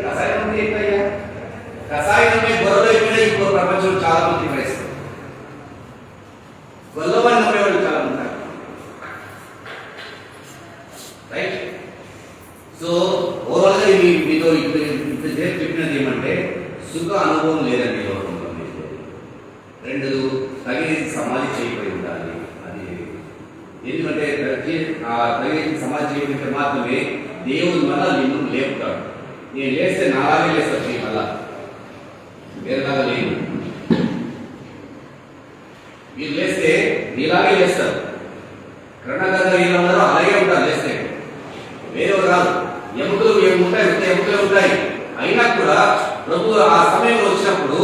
కషాయం ఉంది ఏంటయ్యా? కషాయం గొర్రెలు అయిపోయినా ఇప్పుడు ప్రపంచంలో చాలా మంది ప్రయత్నిస్తారు. గొల్లవాడిని నమ్మేవాళ్ళు చాలా ఉంటారు. రైట్. సో ఓవరాల్గా మీతో ఇప్పుడు చెప్పినది ఏమంటే సుఖ అనుభవం లేదండి లోకంలో మీకు. 2 తగిన సమాధి చేయబడి ఉండాలి. అది ఎందుకంటే తగిన సమాధి చేయబడితే మాత్రమే దేవుడు మళ్ళా నిన్ను లేపుతాడు. నేను లేస్తే నాలాగే లేస్తాను, మళ్ళా వేరేలాగా లేదు. మీరు లేస్తే నీలాగే లేస్తారు. కర్ణగంధ వీళ్ళందరూ అలాగే ఉంటారు లేస్తే, వేరే రాదు. ఎముకలు ఏముంటాయి, ఎముకలు ఉంటాయి. అయినా కూడా ప్రభు ఆ సమయంలో వచ్చినప్పుడు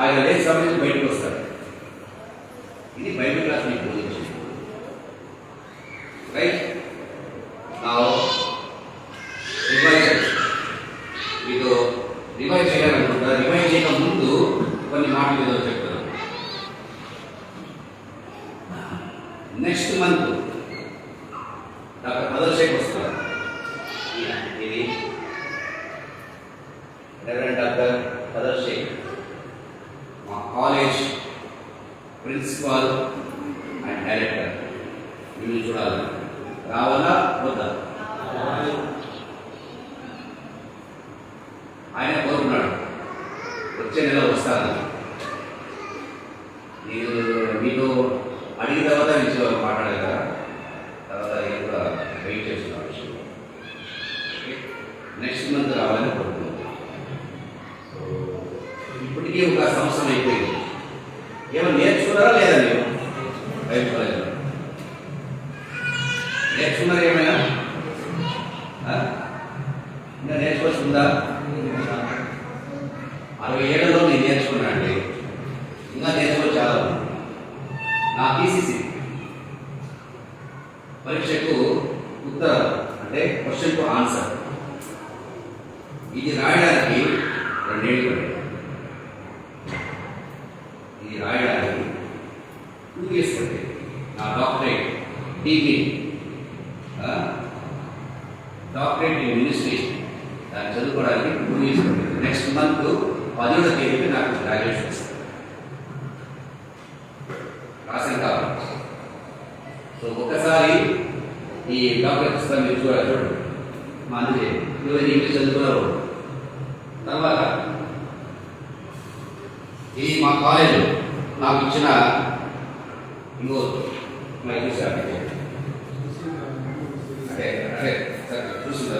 ఆయన లేని సమయంలో బయటకు వస్తారు. ఇది బైబిల్ క్లాస్ మీకు బోధించింది. రైట్. మీకు రివైజ్ చేయాలనుకుంటా. రివైజ్ చేయక ముందు కొన్ని మాటలు ఏదో చెప్తాను. నెక్స్ట్ మంత్ డాక్టర్ మదర్షేక్ వస్తున్నారు. ఇది రెవరెండ్ డాక్టర్ మదర్షేక్, మా కాలేజ్ ప్రిన్సిపాల్ అండ్ డైరెక్టర్. వీళ్ళు చూడాలి. రావాలా వద్దా? ఆయన కోరుకున్నాడు వచ్చే నెల వస్తాను. నేను మీతో అడిగిన తర్వాత నుంచి మాట్లాడాలి కదా, తర్వాత నేను కూడా వెయిట్ చేస్తున్నా విషయం. నెక్స్ట్ మంత్ రావాలని కోరుకున్నాను. సో ఇప్పటికీ ఒక సంవత్సరం అయిపోయింది. ఏమైనా నేర్చుకున్నారా లేదా? మీరు బైబిల్ కాలేజ్లో నేర్చుకున్నారా? ఏమైనా ఇంకా నేర్చుకోవాల్సిందా? 60 ఏళ్లలో నేను నేర్చుకున్నా అండి. ఇంకా నేర్చుకో చాలా ఉంది. నా థీసిస్ పరీక్షకు ఉత్తరం అంటే క్వశ్చన్ టు ఆన్సర్, ఇది రాయడానికి 2 ఏళ్ళు పడింది. ఇది రాయడానికి 2 years పడింది. నా doctorate degree, doctorate in ministry, దాన్ని చదువుకోవడానికి 2 years పడింది. నెక్స్ట్ మంత్ 17వ తేదీకి నాకు గ్రాడ్యుయేషన్ ఇస్తారు. రాసిన కావాలి. సో ఒక్కసారి ఈ డాక్టర్ పుస్తకం మీరు చూడండి. మా అందుకే నువ్వు ఇంగ్లీష్ చదువుకున్నావు. తర్వాత ఇది మా కాలేజ్ నాకు ఇచ్చిన ఇంకో అదే అదే చూస్తుందా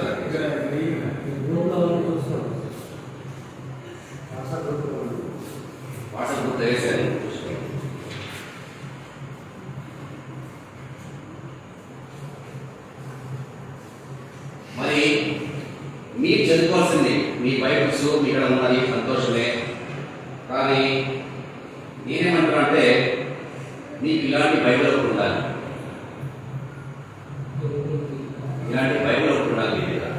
వాట్సాప్ గ్రూప్ వేసాను. మరి మీరు చదువుకోవాల్సింది మీ బైబిల్స్ మీ ఇక్కడ ఉన్నది సంతోషమే. కానీ నేనేమంటున్నా అంటే మీకు ఇలాంటి బైబిల్ ఒకటి ఉండాలి. ఇలాంటి బైబిల్ ఒకటి ఉండాలి మీ దగ్గర.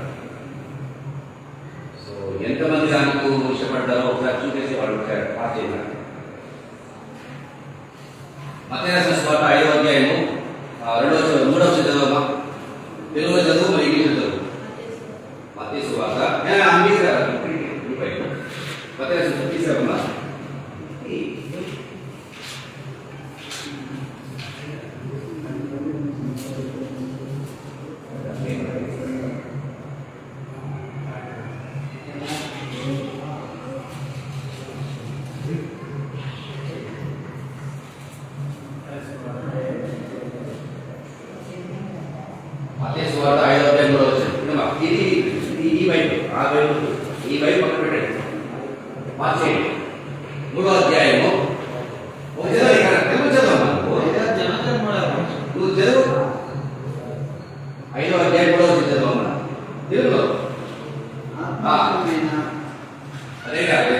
సో ఎంతమంది దానికి ఇష్టపడ్డారో ఒకసారి చూసేసి వాళ్ళు పాస్ చేయాలి. మత్తయి రాసిన సువార్త 5వ అధ్యాయము 3వ చదువు తెలుగు చదువు మరి ఇంగ్లీష్ చదువు. మత్తయి సువార్త మత్తయి రాసిన తీసుకున్నా సువార్త 5వ అధ్యాయం 3వ వచనం. ఇది ఈ వైపు ఆ వైపు ఈ వైపు పక్కన పెట్టండి. మార్చేయండి. 3వ అధ్యాయము ఒక చదువు ఇక్కడ తెలుగు చదువు. నువ్వు చదువు 5వ అధ్యాయం 3వ వచనం చదువు అమ్మా తెలుగులో. అదే కాదు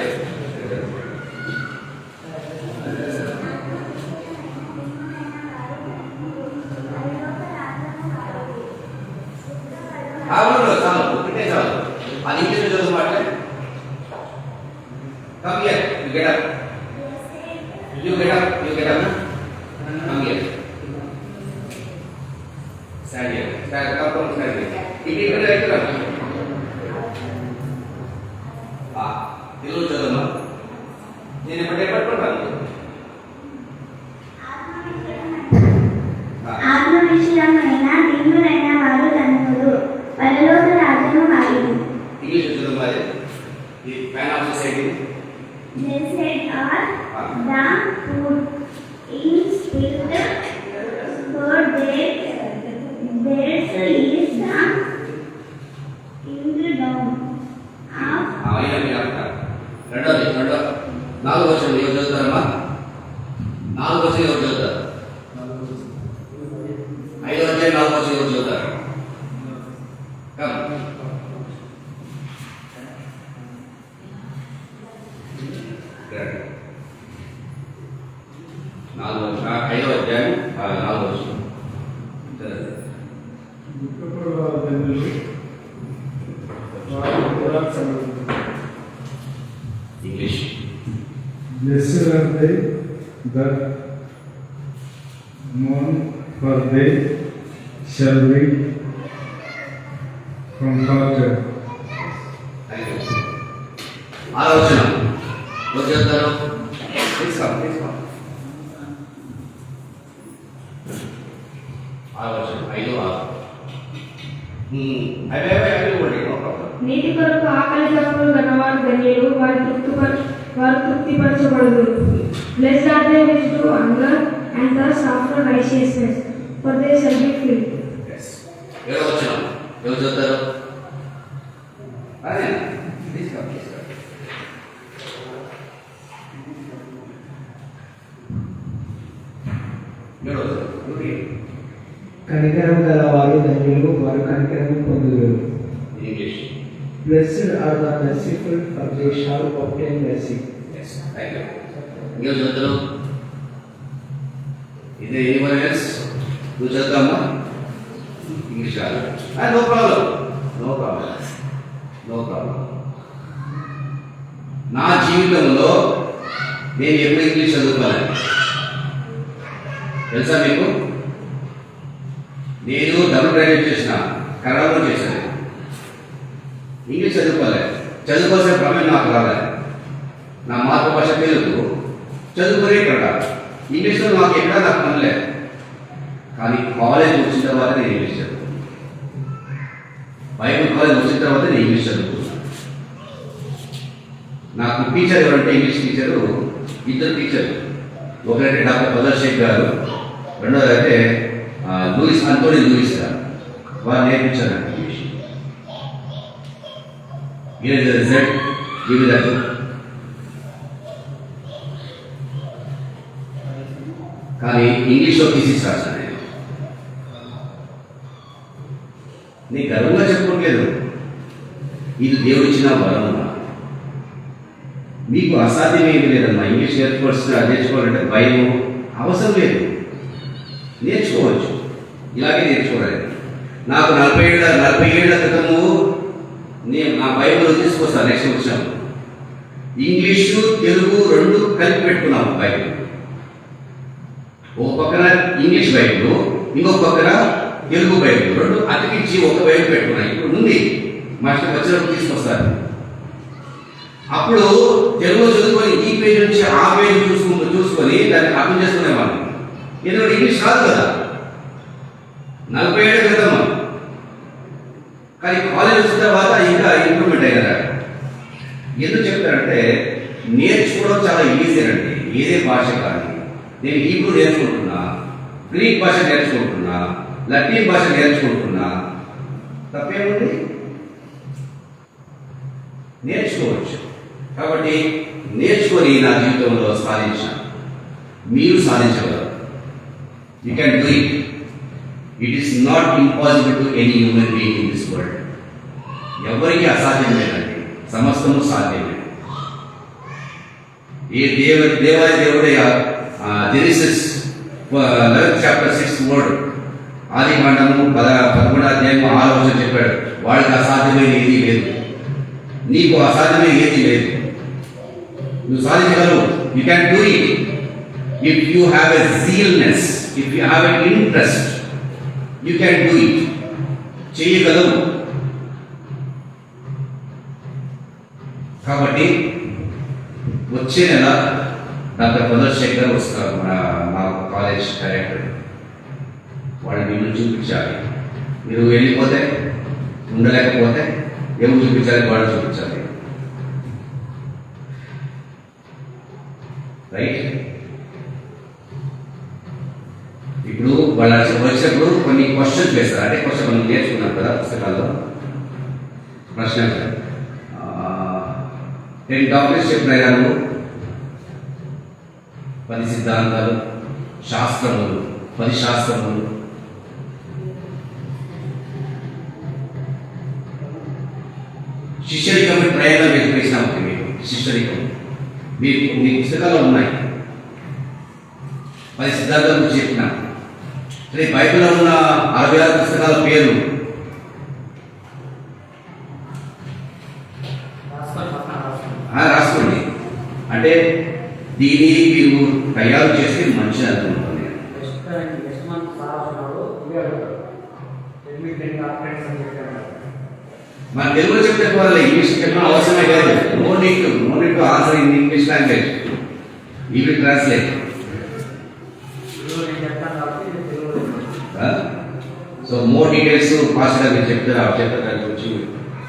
ఆవులో చాలు ఒకటే చాలు. అది ఇంగ్లీష్ చదువు మాట్లే. Come here, you get up. You get up, you get up. Come here. Stand here. Come, stand here. ఇక్కడ ఇక్కడ తెలుగు చదువు. నేను ఎప్పుడే పట్టుకుంటాను. ఆత్మవిషయమైన దీనులైన వారు ధన్యులు, పరలోక రాజ్యము వారిది. ఇంగ్లీష్ చదువు మరి. ఈ fan of society. Blessed are the poor in spirit, for theirs is the kingdom of. రెండోది 4వ వచనం ఎవరు చదువుతారమ్మా? 4వ వచనం ఎవరు చదువుతారు? 5వ అధ్యాయం 4వ వచనం ఎవరు చదువుతారు? ఐదవ అధ్యాయం 4వ వచనం. English. Blessed are they that mourn, for they shall be comforted. Thank you. 6వ వచనం ఎవరు చదువుతారు? తీసుకో 6వ వచనం 5 6. నీతి కొరకు ఆకలి తప్పులు గలవారు ధన్యులు, వారు తృప్తిపరచబడుదురు. Blessed are they which do hunger and thirst after righteousness, for they shall be filled. 7వ వచనం ఎవరు చదువుతారు? అదే తీసుకో. కనికరం గల వారు ధన్యులు, వారు కనికరం పొందుదురు. English. Blessed are the merciful, for they shall obtain mercy. Yes, thank you. ఇంకేం చదువుతారు? ఇదే anyone else? నువ్వు చదువుతామా? ఇంగ్లీష్ కాదు. No problem. నా జీవితంలో నేను ఎప్పుడు ఇంగ్లీష్ చదువుకోవాలి తెలుసా మీకు? నేను డబుల్ గ్రాడ్యుయేట్ చేసిన, కన్నడలో చేశాను. ఇంగ్లీష్ చదువుకోవాల్సిన ప్రమేయం నాకు రాలేదు. నా మాతృభాష తెలుగు, చదువుకునే ఇక్కడ ఇంగ్లీష్లో నాకు ఎక్కడా నాకు పని లేదు. కానీ కాలేజ్ వచ్చిన తర్వాత నేను ఇంగ్లీష్ చదువుకున్నాను. బైబిల్ కాలేజ్ వచ్చిన తర్వాత నేను ఇంగ్లీష్ చదువుకున్నాను. నాకు టీచర్ ఎవరంటే ఇంగ్లీష్ టీచరు, ఇద్దరు టీచర్లు. ఒకరంటే డాక్టర్ ప్రదర్శేఖ్ గారు, రెండోది అయితే అంటోనీ లూయిస్ గారు. వారు నేర్పించారు నాకు English. Here is the result. Give me that book. కానీ ఇంగ్లీష్లో థీసిస్ రాశాను నేను. నీ గర్వంగా చెప్పుకోవట్లేదు, ఇది దేవుడిచ్చిన వరం. మీకు అసాధ్యమేమి లేదమ్మా. ఇంగ్లీష్ నేర్చుకోవాలంటే భయం అవసరం లేదు, నేర్చుకోవచ్చు. ఇలాగే నేర్చుకోవాలి. నాకు 40 ఏళ్ల క్రితము నేను నా బైబిల్ తీసుకొస్తాను. నెక్స్ట్ వచ్చినప్పుడు ఇంగ్లీషు తెలుగు రెండు కలిపి పెట్టుకున్నాము బైబిల్. ఒక పక్కన ఇంగ్లీష్ బైబిల్, ఇంకొక పక్కన తెలుగు బైబిల్, రెండు అతికించి ఒక బైబిల్ పెట్టుకున్నాను. ఇప్పుడు ఉంది, మాస్టర్ వచ్చినప్పుడు తీసుకొస్తాను. అప్పుడు తెలుగు చదువుకొని ఈ పేజ్ నుంచి ఆ పేజ్ చూసుకొని దాన్ని అర్థం చేసుకునేవాళ్ళం. ఎందుకంటే ఇంగ్లీష్ రాదు కదా, 40 ఏళ్ళ క్రితం. కానీ కాలేజ్ వచ్చిన తర్వాత ఇంకా ఇంప్రూవ్మెంట్ అయ్యారా. ఎందుకు చెప్తారంటే నేర్చుకోవడం చాలా ఈజీ అండి. ఏదే భాష కానీ, నేను హీబ్రూ నేర్చుకుంటున్నా, గ్రీక్ భాష నేర్చుకుంటున్నా, లతీన్ భాష నేర్చుకుంటున్నా, తప్పేముంది, నేర్చుకోవచ్చు. కాబట్టి నేర్చుకొని నా జీవితంలో సాధించాను. మీరు సాధించగలరు. You can do it. It is not impossible to any human being in this world. ఎవరికి అసాధ్యం లేదండి, సమస్తము సాధ్యమే. ఈ దేవుడే Genesis 11th chapter 6th word, ఆది కాండము 11వ అధ్యాయం 6వ వచనం చెప్పాడు, వాడికి అసాధ్యమైన ఏది లేదు, నీకు అసాధ్యమైన ఏది లేదు, నువ్వు సాధించగలవు. You can do it if you have a zealness, if you have an interest. You can do it. చేయగలవు. కాబట్టి వచ్చే నెల డాక్టర్ ప్రదర్శేఖర్ వస్తారు, మా కాలేజ్ డైరెక్టర్. వాళ్ళు మిమ్మల్ని చూపించాలి. మీరు వెళ్ళిపోతే, ఉండలేకపోతే ఎవరు చూపించాలి? వాళ్ళు చూపించాలి. రైట్? ఇప్పుడు వాళ్ళు వచ్చినప్పుడు కొన్ని క్వశ్చన్స్ వేస్తారు. అంటే క్వశ్చన్ మనం నేర్చుకున్నాం కదా పుస్తకాల్లో. ప్రశ్న 10 డాక్టర్స్ చెప్పినారు, 10 సిద్ధాంతాలు, శాస్త్రములు, 10 శాస్త్రములు. శిష్యరికం ప్రయాణం వేసినాం. మీకు శిష్యరికం మీకు మీ పుస్తకాల్లో ఉన్నాయి. 10 సిద్ధాంతాల గురించి చెప్పినాం. సరే, బైబిల్లో ఉన్న 66 పుస్తకాల పేర్లు రాసుకోండి. అంటే దీన్ని మీరు తయారు చేస్తే మంచిది అనుకుంటుంది. మన తెలుగులో చెప్తే పోవాలి, ఇంగ్లీష్ చెప్పడం అవసరమే లేదు. No need to answer in English language. You will translate. So more details ఫాస్ట్గా మీరు చెప్తారు. దాని గురించి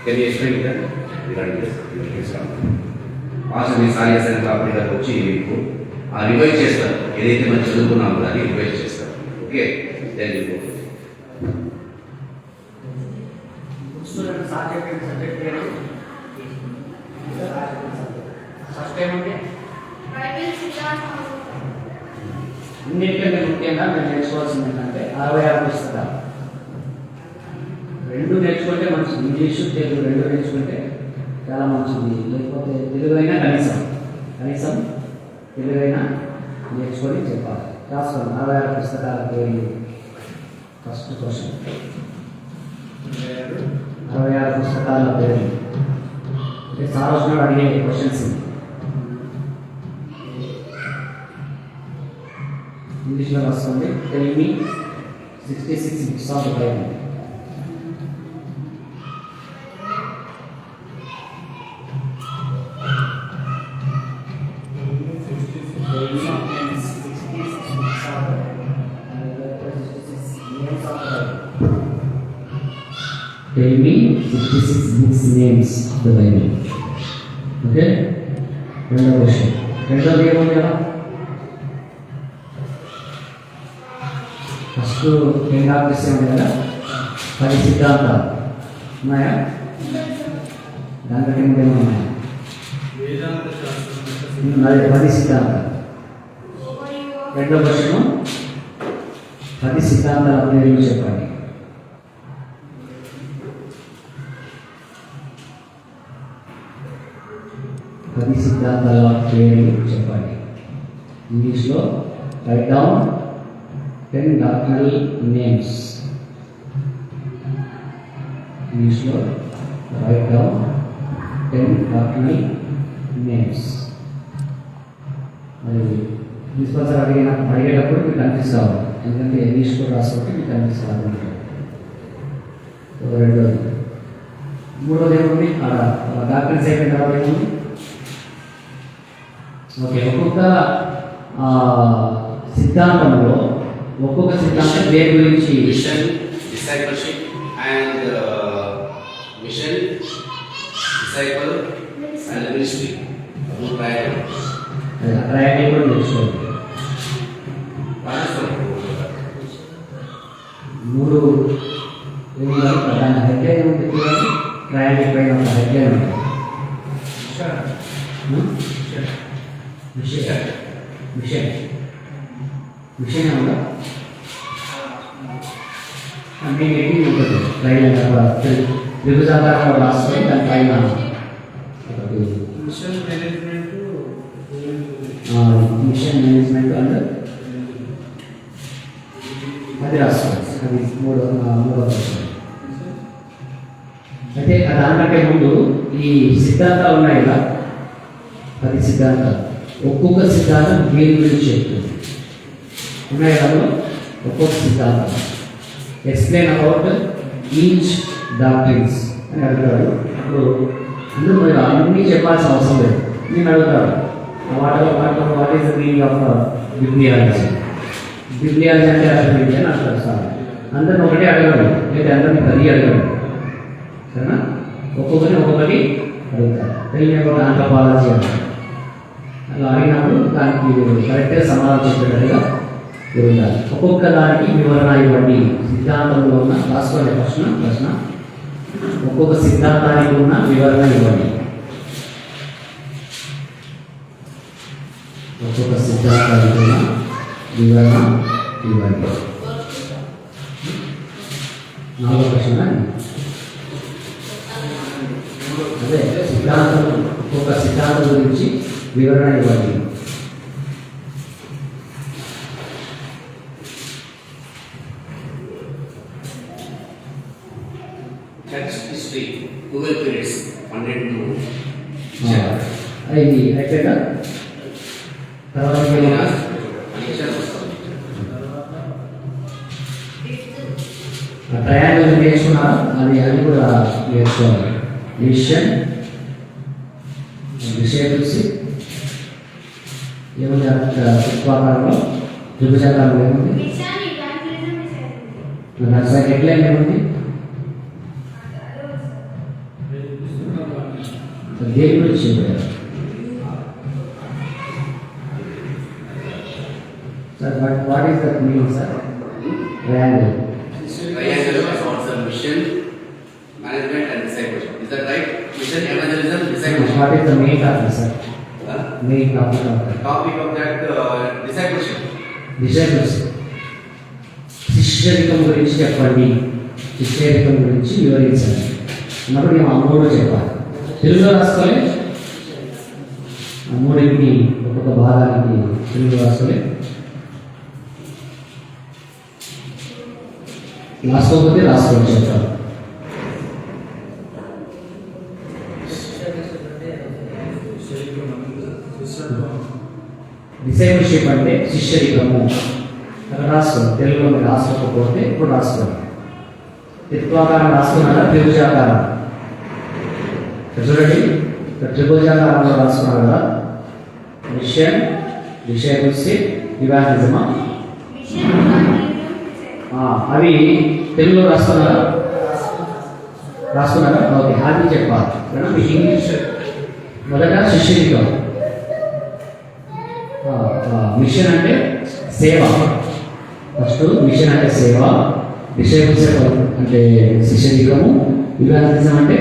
can you explain that? Fast మీరు సారీ చేస్తారు కాబట్టి దానికి వచ్చి మీకు రివైజ్ చేస్తారు. ఏదైతే మనం చదువుకున్నామో దాన్ని రివైజ్ చేస్తారు. Okay, thank you. అన్నింటికంటే ముఖ్యంగా మేము నేర్చుకోవాల్సింది ఏంటంటే 66 పుస్తకాలు. 2 నేర్చుకుంటే మంచిది. ఇంగ్లీషు తెలుగు 2 నేర్చుకుంటే చాలా మంచిది. లేకపోతే తెలుగు అయినా కనీసం తెలుగు అయినా నేర్చుకొని చెప్పాలి. రాసుకోండి 66 పుస్తకాల పేర్లు. ఫస్ట్ క్వశ్చన్, 66 పుస్తకాల పేర్లు. అంటే సార్ వచ్చినప్పుడు అడిగే క్వశ్చన్స్ ఇంగ్లీష్లో రాసుకోండి. Tell me 66 books of the Bible. Tell me 66 books names of the Bible. Okay? రెండో క్వశ్చన్. రెండోది ఏముంది కదా? ఫస్ట్ ఏం ఆఫీస్ ఉంది కదా? 10 సిద్ధాంతాలు ఉన్నాయా? దాంట్లో ఏమేమి ఉన్నాయి? అది 10 సిద్ధాంతాలు. రెండో క్వశ్చన్ 10 సిద్ధాంతాల పేర్లు చెప్పండి. పది సిద్ధాంతాల పేర్లు చెప్పండి. ఇంగ్లీష్లో రైట్ డౌన్ 10 డాక్టరల్ నేమ్స్. ఇంగ్లీష్లో రైట్ డౌన్ 10 డాక్టరల్ నేమ్స్. మరి ప్రిన్సిపల్ సార్ అడిగేటప్పుడు మీకు కన్ఫ్యూజ్ కావాలి, ఎందుకంటే ఇంగ్లీష్ కూడా రాసుకుంటే మీకు కన్ఫ్యూజ్ కావాలి. రెండోది. మూడోది ఏముంది? అక్కడ డాక్టర్స్ అయిపోయిన తర్వాత ఏముంది? ఓకే, ఒక్కొక్క సిద్ధాంతంలో ఒక్కొక్క సిద్ధాంతం దేని గురించి? Mission, discipleship and mission, disciple and ministry. Triangle కూడా నేర్చుకోండి. మూడు ప్రధాన హెడ్లైన్ ఉంటుంది. ట్రయాంగిల్ పైన ఒక హెడ్లైన్ ఉంటుంది. మిషన్ మిషన్ మిషన్ ఏమన్నా అంటే ఏంటి ఉంటుంది? ట్రైన్ త్రిభుజాకారంలో రాసుకొని దానిపైన మిషన్ మేనేజ్మెంట్ అండ్ అది రాసుకోవాలి. అది మూడో క్వశ్చన్. అయితే దానికంటే ముందు ఈ సిద్ధాంతాలు ఉన్నాయి కదా, 10 సిద్ధాంతాలు. ఒక్కొక్క సిద్ధాంతం దేని గురించి చెప్తుంది? ఉన్నాయి కదా ఒక్కొక్క సిద్ధాంతం. ఎక్స్ప్లెయిన్ అబౌట్ ఈచ్ డాక్ట్రిన్స్ అని అడుగుతాడు. అప్పుడు అందరూ మీరు అన్నీ చెప్పాల్సిన అవసరం లేదు. నేను అడుగుతాడు what is the meaning of bibliology. Bibliology అంటే అసలు ఏంటి అని అంటారు సార్. అందరిని ఒకటే అడగడు, లేదా అందరినీ 10 అడగడు. సరేనా? ఒక్కొక్కరిని ఒక్కొక్కటి అడుగుతారు. తెలియని ఒక ఆంథ్రోపాలజీ అంటారు. అలా అడిగినప్పుడు దానికి కరెక్ట్గా సమాధానం చెప్పేటట్టుగా ఉండాలి. ఒక్కొక్క దానికి వివరణ ఇవ్వండి. సిద్ధాంతంలో ఉన్న రాసుకోండి ప్రశ్న ఒక్కొక్క సిద్ధాంతానికి ఉన్న వివరణ ఇవ్వండి. ఒక్కొక్క సిద్ధాంతానికి ఉన్న వివరణ ఇవ్వండి. 4వ ప్రశ్న అదే సిద్ధాంతం. ఒక్కొక్క సిద్ధాంతం గురించి వివరణ ఇవ్వండి. History Google periods 102. ఇది అయిపోయాక తర్వాత ట్రయాంగిల్ నేర్చుకున్నారా? అది కూడా నేర్చుకోవాలి. మిషన్, డిసైపుల్షిప్ ఏముంది? పుష్పాకారంలో త్రిభుజాకారంలో ఏముంది? దాని హెడ్లైన్ ఏముంది? దేని గురించి చెప్పారు sir? What is that meaning sir? Triangle. Triangle about the mission, management and discipleship. Is that right? Mission, evangelism, discipleship. What is the main topic, sir? Main topic of that. Topic of that discipleship. Discipleship. శిష్యరికం గురించి చెప్పండి. శిష్యరికం గురించి వివరించండి అన్నప్పుడు మేము అమ్మోడు చెప్పాలి. తెలుగులో రాసుకోలే, అమ్మోడికి ఒక్కొక్క భాగానికి తెలుగు రాసుకోలే. రాసుకోకపోతే రాసుకోవచ్చు చెప్తారు. డిసైపుల్షిప్ అంటే శిష్యరికము. అక్కడ రాసుకోండి. తెలుగులో మీరు రాసుకోకపోతే ఇప్పుడు రాసుకోండి. త్రిత్వాకారం రాసుకున్నారా? త్రిభుజాకారం చూడండి. త్రిభుజాకారంలో రాసుకున్నారు కదా. Mission, discipleship, evangelism. అవి తెలుగులో రాస్తున్నారా? రాసుకున్నారా? ఓకే, అది చెప్పాలి. సరేనా? మీకు ఇంగ్లీష్ మొదట శిష్యరికం. మిషన్ అంటే సేవ. ఫస్ట్ మిషన్ అంటే సేవ, డిసైపుల్షిప్ అంటే శిష్యరికము, ఇవాంజలిజం అంటే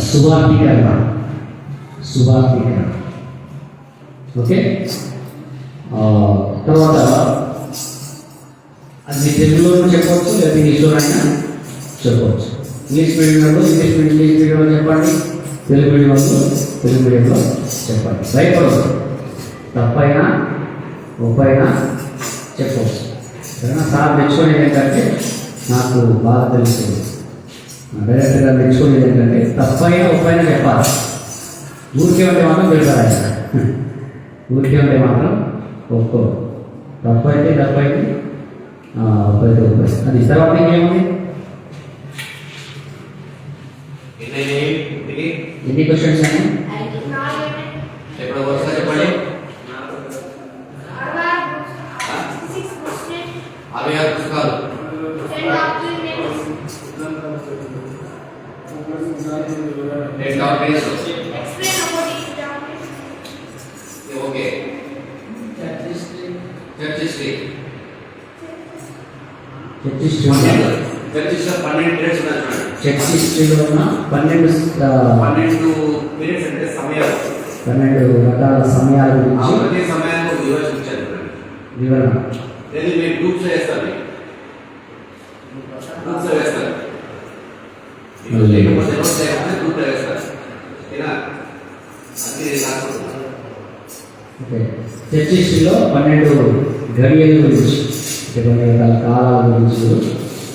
సువార్థీకరణ. సువార్థీకరణ. ఓకే. తర్వాత అది తెలుగులో చెప్పవచ్చు, లేదా ఇంగ్లీష్లో అయినా చెప్పవచ్చు. ఇంగ్లీష్ మీడియంలో ఇంగ్లీష్ మీడియంలో చెప్పండి, తెలుగు మీడియంలో తెలుగు మీడియంలో చెప్పండి. భయపడదు, తప్పైనా ఒప్పైనా చెప్పవచ్చు. సరేనా? సార్ మెచ్చుకునేది ఏంటంటే నాకు బాగా తెలుస్తుంది. డైరెక్ట్గా మెచ్చుకునేది ఏంటంటే తప్పైనా ఒప్పైనా చెప్పాలి. ఊరికే ఉంటే మాత్రం పెడతారు. ఊరికే ఉంటే మాత్రం ఒప్పుకో. తప్పైతే తప్పైతే, ఒప్పైతే ఒప్పైతే. అది తర్వాత ఇంకేముంది? ఎన్ని క్వశ్చన్స్ అని ఎప్పుడు వరుసగా చెప్పండి. 66 పుస్తకాలు. Okay. Church history. Church history 12 periods ఉన్నాయి చూడండి. చర్చ్ హిస్టరీలో ఉన్న 12 పీరియడ్స్ అంటే సమయాలు. 12 రకాల సమయాల గురించి ప్రతి సమయానికి ఒక వివరణ ఇచ్చారు. వివరణ. లేదు మీరు గ్రూప్స్ వేస్తారు, గ్రూప్స్ వేస్తారు. లేకపోతే గ్రూప్ వేస్తారు. ఓకేనా? అది రాసుకుంటున్నాను. ఓకే. చర్చ్ హిస్టరీలో 12 గడియల గురించి, 12 రకాల కాలాల గురించి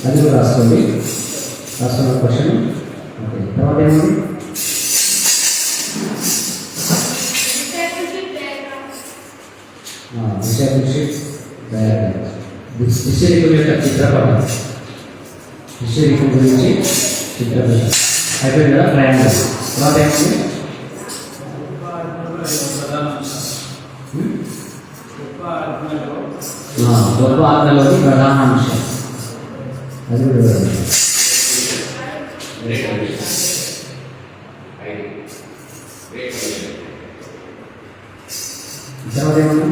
అది కూడా రాసుకోండి. రాసుకున్న క్వశ్చన్. ఓకే. తర్వాత ఏముంది? Discipleship diagram. శిష్యరికం యొక్క చిత్రపటం. శిష్యరికం గురించి చిత్రపటం అయిపోయింది కదా, ట్రయాంగిల్. తర్వాత ఏముంది? గొప్ప ఆజ్ఞలోని ప్రధాన అంశం. అది కూడా తర్వాత ఏమన్నా?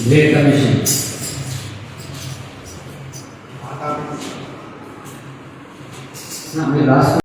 Great commission. మీరు రాసుకో.